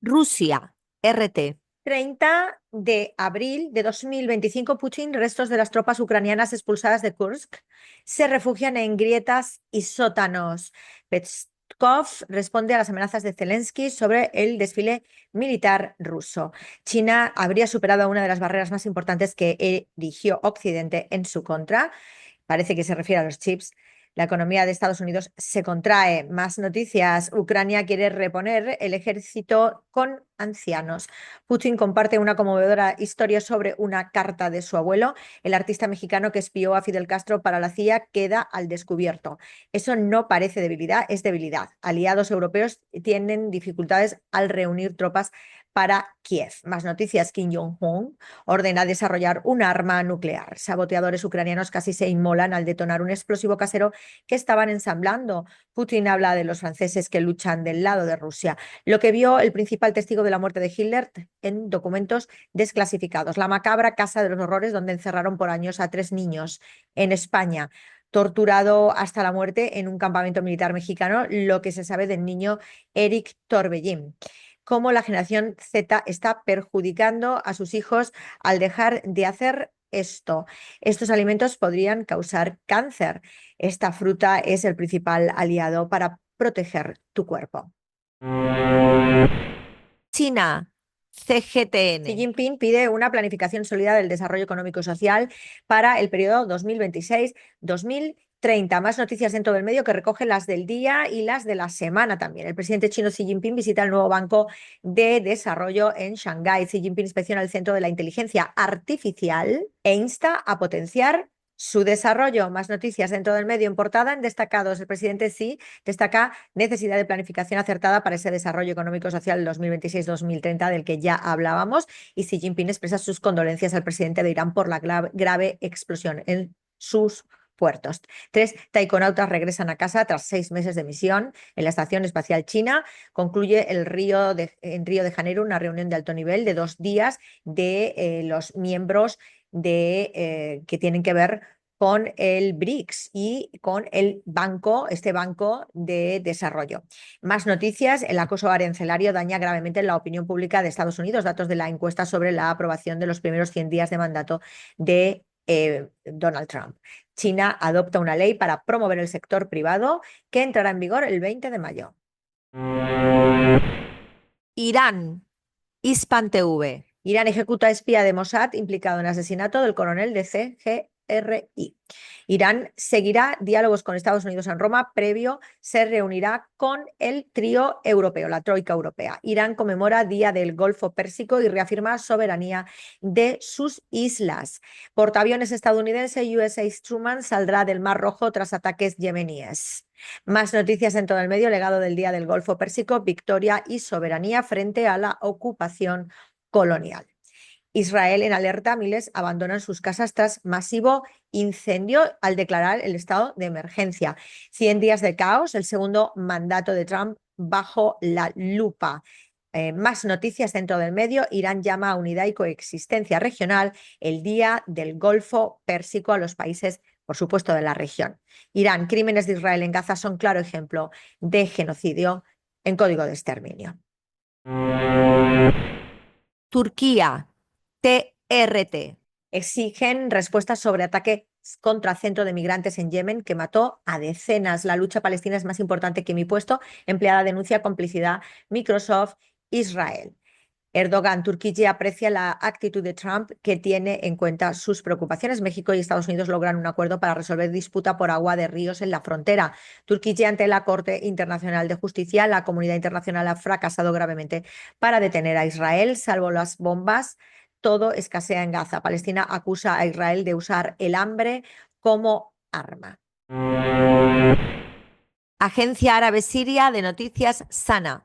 Rusia, RT. 30 de abril de 2025, Putin, restos de las tropas ucranianas expulsadas de Kursk, se refugian en grietas y sótanos. Peskov responde a las amenazas de Zelensky sobre el desfile militar ruso. China habría superado una de las barreras más importantes que erigió Occidente en su contra. Parece que se refiere a los chips. La economía de Estados Unidos se contrae. Más noticias. Ucrania quiere reponer el ejército con ancianos. Putin comparte una conmovedora historia sobre una carta de su abuelo. El artista mexicano que espió a Fidel Castro para la CIA queda al descubierto. Eso no parece debilidad, es debilidad. Aliados europeos tienen dificultades al reunir tropas para Kiev. Más noticias. Kim Jong-un ordena desarrollar un arma nuclear. Saboteadores ucranianos casi se inmolan al detonar un explosivo casero que estaban ensamblando. Putin habla de los franceses que luchan del lado de Rusia. Lo que vio el principal testigo de la muerte de Hitler en documentos desclasificados. La macabra casa de los horrores donde encerraron por años a 3 niños en España. Torturado hasta la muerte en un campamento militar mexicano, lo que se sabe del niño Eric Torbellín. Cómo la generación Z está perjudicando a sus hijos al dejar de hacer esto. Estos alimentos podrían causar cáncer. Esta fruta es el principal aliado para proteger tu cuerpo. China, CGTN. Xi Jinping pide una planificación sólida del desarrollo económico y social para el periodo 2026-2030. Más noticias dentro del medio que recogen las del día y las de la semana también. El presidente chino Xi Jinping visita el nuevo Banco de Desarrollo en Shanghái. Xi Jinping inspecciona el Centro de la Inteligencia Artificial e insta a potenciar su desarrollo. Más noticias dentro del medio en portada en destacados. El presidente Xi destaca necesidad de planificación acertada para ese desarrollo económico social 2026-2030 del que ya hablábamos, y Xi Jinping expresa sus condolencias al presidente de Irán por la grave explosión en sus puertos. 3 taikonautas regresan a casa tras 6 meses de misión en la Estación Espacial China. Concluye en Río de Janeiro una reunión de alto nivel de 2 días de los miembros que tienen que ver con el BRICS y con este banco de desarrollo. Más noticias. El acoso arancelario daña gravemente la opinión pública de Estados Unidos. Datos de la encuesta sobre la aprobación de los primeros 100 días de mandato de Donald Trump. China adopta una ley para promover el sector privado que entrará en vigor el 20 de mayo. Irán, Hispan TV. Irán ejecuta espía de Mossad implicado en asesinato del coronel de CGRI. Irán seguirá diálogos con Estados Unidos en Roma, previo se reunirá con el trío europeo, la troika europea. Irán conmemora Día del Golfo Pérsico y reafirma soberanía de sus islas. Portaaviones estadounidense USS Truman saldrá del Mar Rojo tras ataques yemeníes. Más noticias en todo el medio, legado del Día del Golfo Pérsico, victoria y soberanía frente a la ocupación colonial. Israel en alerta, miles abandonan sus casas tras masivo incendio al declarar el estado de emergencia. 100 días de caos, el segundo mandato de Trump bajo la lupa. Más noticias dentro del medio, Irán llama a unidad y coexistencia regional el Día del Golfo Pérsico a los países, por supuesto, de la región. Irán, crímenes de Israel en Gaza son claro ejemplo de genocidio en código de exterminio. Turquía, TRT. Exigen respuestas sobre ataques contra centro de migrantes en Yemen que mató a decenas. La lucha palestina es más importante que mi puesto. Empleada denuncia complicidad Microsoft-Israel. Erdogan, Turquía aprecia la actitud de Trump que tiene en cuenta sus preocupaciones. México y Estados Unidos logran un acuerdo para resolver disputa por agua de ríos en la frontera. Turquía ante la Corte Internacional de Justicia. La comunidad internacional ha fracasado gravemente para detener a Israel, salvo las bombas. Todo escasea en Gaza. Palestina acusa a Israel de usar el hambre como arma. Agencia Árabe Siria de Noticias Sana.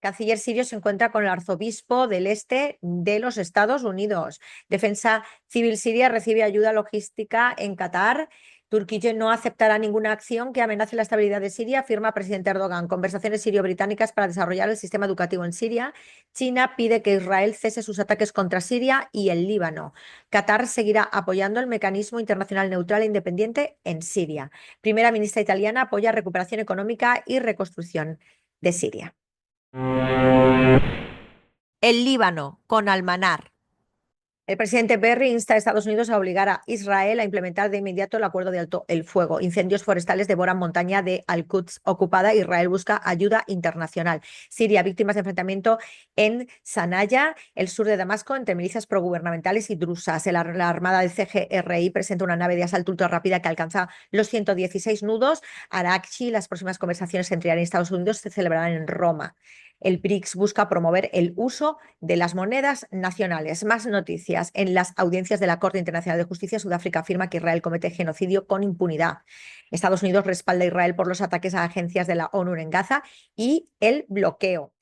Canciller sirio se encuentra con el arzobispo del este de los Estados Unidos. Defensa Civil Siria recibe ayuda logística en Qatar Turquía no aceptará ninguna acción que amenace la estabilidad de Siria, afirma presidente Erdogan. Conversaciones sirio-británicas para desarrollar el sistema educativo en Siria. China pide que Israel cese sus ataques contra Siria y el Líbano. Qatar seguirá apoyando el mecanismo internacional neutral e independiente en Siria. Primera ministra italiana apoya recuperación económica y reconstrucción de Siria. El Líbano, con Almanar. El presidente Berry insta a Estados Unidos a obligar a Israel a implementar de inmediato el acuerdo de alto el fuego. Incendios forestales devoran montaña de Al-Quds ocupada. Israel busca ayuda internacional. Siria, víctimas de enfrentamiento en Sanaya, el sur de Damasco, entre milicias progubernamentales y drusas. La armada del CGRI presenta una nave de asalto ultrarrápida que alcanza los 116 nudos. Arakchi, las próximas conversaciones entre Irán y Estados Unidos se celebrarán en Roma. El BRICS busca promover el uso de las monedas nacionales. Más noticias. En las audiencias de la Corte Internacional de Justicia, Sudáfrica afirma que Israel comete genocidio con impunidad. Estados Unidos respalda a Israel por los ataques a agencias de la ONU en Gaza y el bloqueo.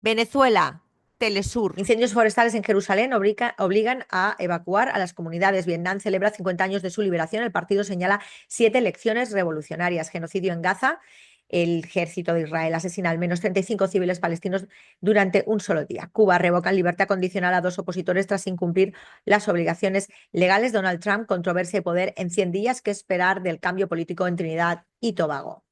Venezuela. Telesur. Incendios forestales en Jerusalén obligan a evacuar a las comunidades. Vietnam celebra 50 años de su liberación. El partido señala 7 lecciones revolucionarias. Genocidio en Gaza. El ejército de Israel asesina al menos 35 civiles palestinos durante un solo día. Cuba revoca en libertad condicional a 2 opositores tras incumplir las obligaciones legales. Donald Trump, controversia y poder en 100 días. ¿Qué esperar del cambio político en Trinidad y Tobago?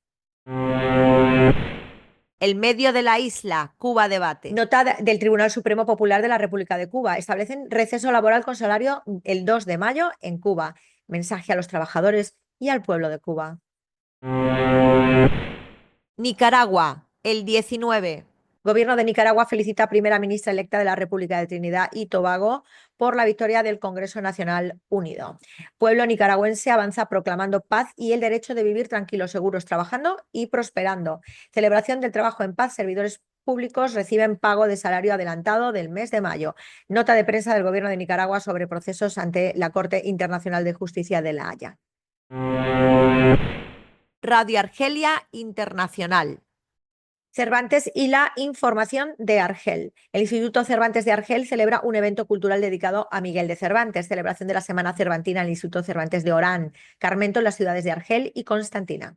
El medio de la isla, Cuba debate. Nota del Tribunal Supremo Popular de la República de Cuba. Establecen receso laboral con salario el 2 de mayo en Cuba. Mensaje a los trabajadores y al pueblo de Cuba. Nicaragua, el 19. Gobierno de Nicaragua felicita a primera ministra electa de la República de Trinidad y Tobago por la victoria del Congreso Nacional Unido. Pueblo nicaragüense avanza proclamando paz y el derecho de vivir tranquilos, seguros, trabajando y prosperando. Celebración del trabajo en paz. Servidores públicos reciben pago de salario adelantado del mes de mayo. Nota de prensa del Gobierno de Nicaragua sobre procesos ante la Corte Internacional de Justicia de La Haya. Radio Argelia Internacional. Cervantes y la información de Argel. El Instituto Cervantes de Argel celebra un evento cultural dedicado a Miguel de Cervantes, celebración de la Semana Cervantina en el Instituto Cervantes de Orán, Carmento, en las ciudades de Argel y Constantina.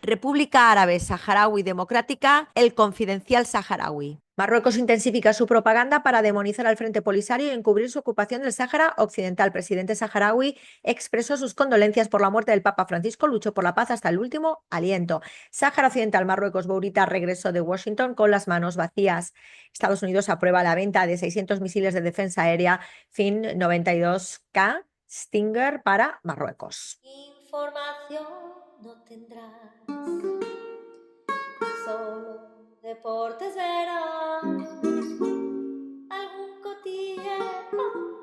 República Árabe Saharaui Democrática, el Confidencial Saharaui. Marruecos intensifica su propaganda para demonizar al Frente Polisario y encubrir su ocupación del Sáhara Occidental. El presidente saharaui expresó sus condolencias por la muerte del Papa Francisco, luchó por la paz hasta el último aliento. Sáhara Occidental, Marruecos, Bourita regresó de Washington con las manos vacías. Estados Unidos aprueba la venta de 600 misiles de defensa aérea FIN 92K Stinger para Marruecos. Información no tendrás, solo deportes verás, algún cotilleo,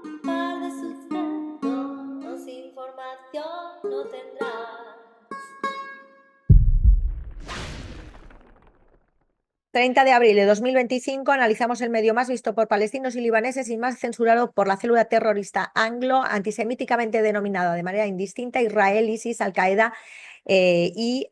un par de sucesos, información no tendrás. 30 de abril de 2025 analizamos el medio más visto por palestinos y libaneses y más censurado por la célula terrorista anglo, antisemíticamente denominada de manera indistinta Israel, ISIS, Al-Qaeda y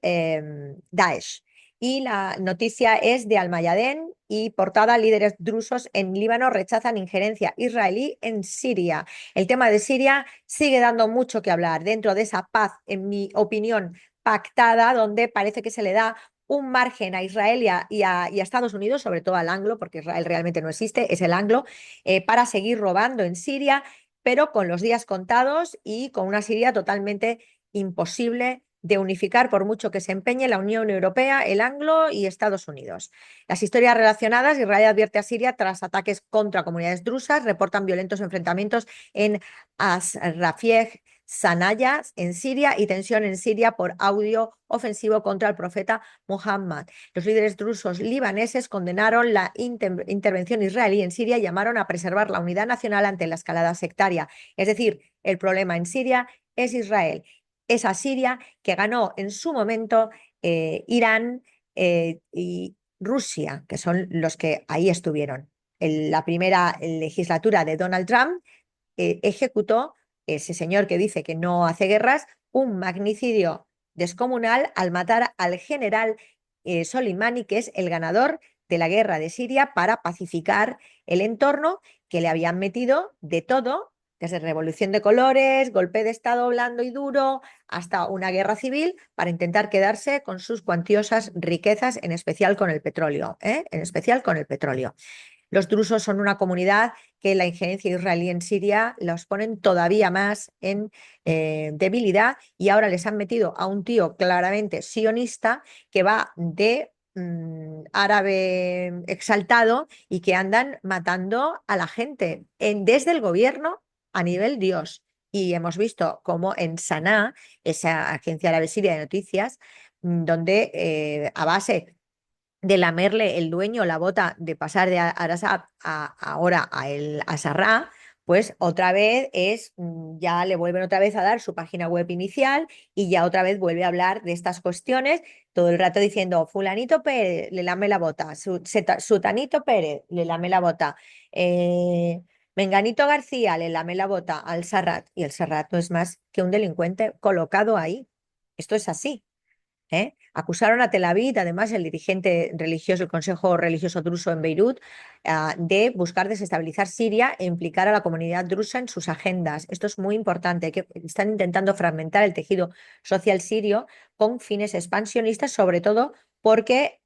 Daesh. Y la noticia es de Al-Mayadeen y portada: líderes drusos en Líbano rechazan injerencia israelí en Siria. El tema de Siria sigue dando mucho que hablar dentro de esa paz, en mi opinión, pactada, donde parece que se le da un margen a Israel y a Estados Unidos, sobre todo al anglo, porque Israel realmente no existe, es el anglo, para seguir robando en Siria, pero con los días contados y con una Siria totalmente imposible de unificar por mucho que se empeñe la Unión Europea, el anglo y Estados Unidos. Las historias relacionadas: Israel advierte a Siria tras ataques contra comunidades drusas, reportan violentos enfrentamientos en Asrafieh, Sanaya, en Siria, y tensión en Siria por audio ofensivo contra el profeta Muhammad. Los líderes drusos libaneses condenaron la intervención israelí en Siria y llamaron a preservar la unidad nacional ante la escalada sectaria. Es decir, el problema en Siria es Israel. Esa Siria que ganó en su momento Irán y Rusia, que son los que ahí estuvieron. En la primera legislatura de Donald Trump ejecutó ese señor que dice que no hace guerras un magnicidio descomunal al matar al general Soleimani, que es el ganador de la guerra de Siria, para pacificar el entorno, que le habían metido de todo desde revolución de colores, golpe de estado blando y duro, hasta una guerra civil para intentar quedarse con sus cuantiosas riquezas, en especial con el petróleo, ¿eh? En especial con el petróleo. Los drusos son una comunidad que la injerencia israelí en Siria los ponen todavía más en debilidad, y ahora les han metido a un tío claramente sionista que va de árabe exaltado y que andan matando a la gente desde el gobierno a nivel Dios. Y hemos visto cómo en Sanaa, esa agencia árabe siria de noticias, donde a base de lamerle el dueño la bota, de pasar de Arasat ahora a Sarrá, pues otra vez ya le vuelven otra vez a dar su página web inicial y ya otra vez vuelve a hablar de estas cuestiones, todo el rato diciendo fulanito Pérez le lame la bota, sutanito Pérez le lame la bota, eh, Menganito García le lame la bota al Sarrat, y el Sarrat no es más que un delincuente colocado ahí. Esto es así. Acusaron a Tel Aviv, además el dirigente religioso, el Consejo Religioso Druso en Beirut, de buscar desestabilizar Siria e implicar a la comunidad drusa en sus agendas. Esto es muy importante, que están intentando fragmentar el tejido social sirio con fines expansionistas, sobre todo porque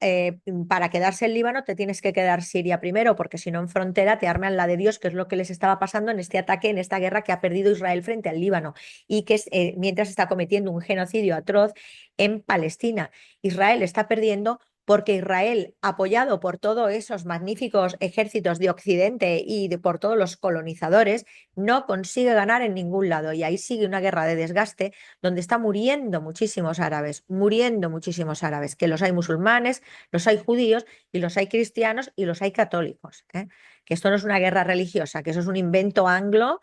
para quedarse en Líbano te tienes que quedar Siria primero, porque si no en frontera te arman la de Dios, que es lo que les estaba pasando en este ataque, en esta guerra que ha perdido Israel frente al Líbano, y que mientras está cometiendo un genocidio atroz en Palestina. Israel está perdiendo porque Israel, apoyado por todos esos magníficos ejércitos de Occidente y por todos los colonizadores, no consigue ganar en ningún lado. Y ahí sigue una guerra de desgaste donde está muriendo muchísimos árabes, que los hay musulmanes, los hay judíos y los hay cristianos y los hay católicos. Que esto no es una guerra religiosa, que eso es un invento anglo,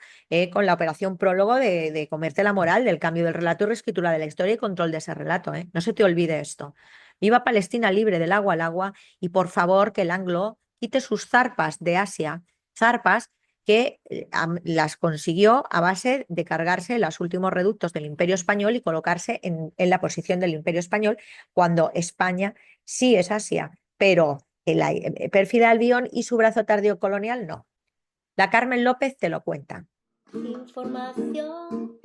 con la operación prólogo de comerte la moral, del cambio del relato y reescritura de la historia y control de ese relato. No se te olvide esto. Viva Palestina libre del agua al agua, y por favor que el anglo quite sus zarpas de Asia, zarpas que las consiguió a base de cargarse los últimos reductos del Imperio Español y colocarse en la posición del Imperio Español, cuando España sí es Asia, pero el pérfida Albión y su brazo tardío colonial no. La Carmen López te lo cuenta. Información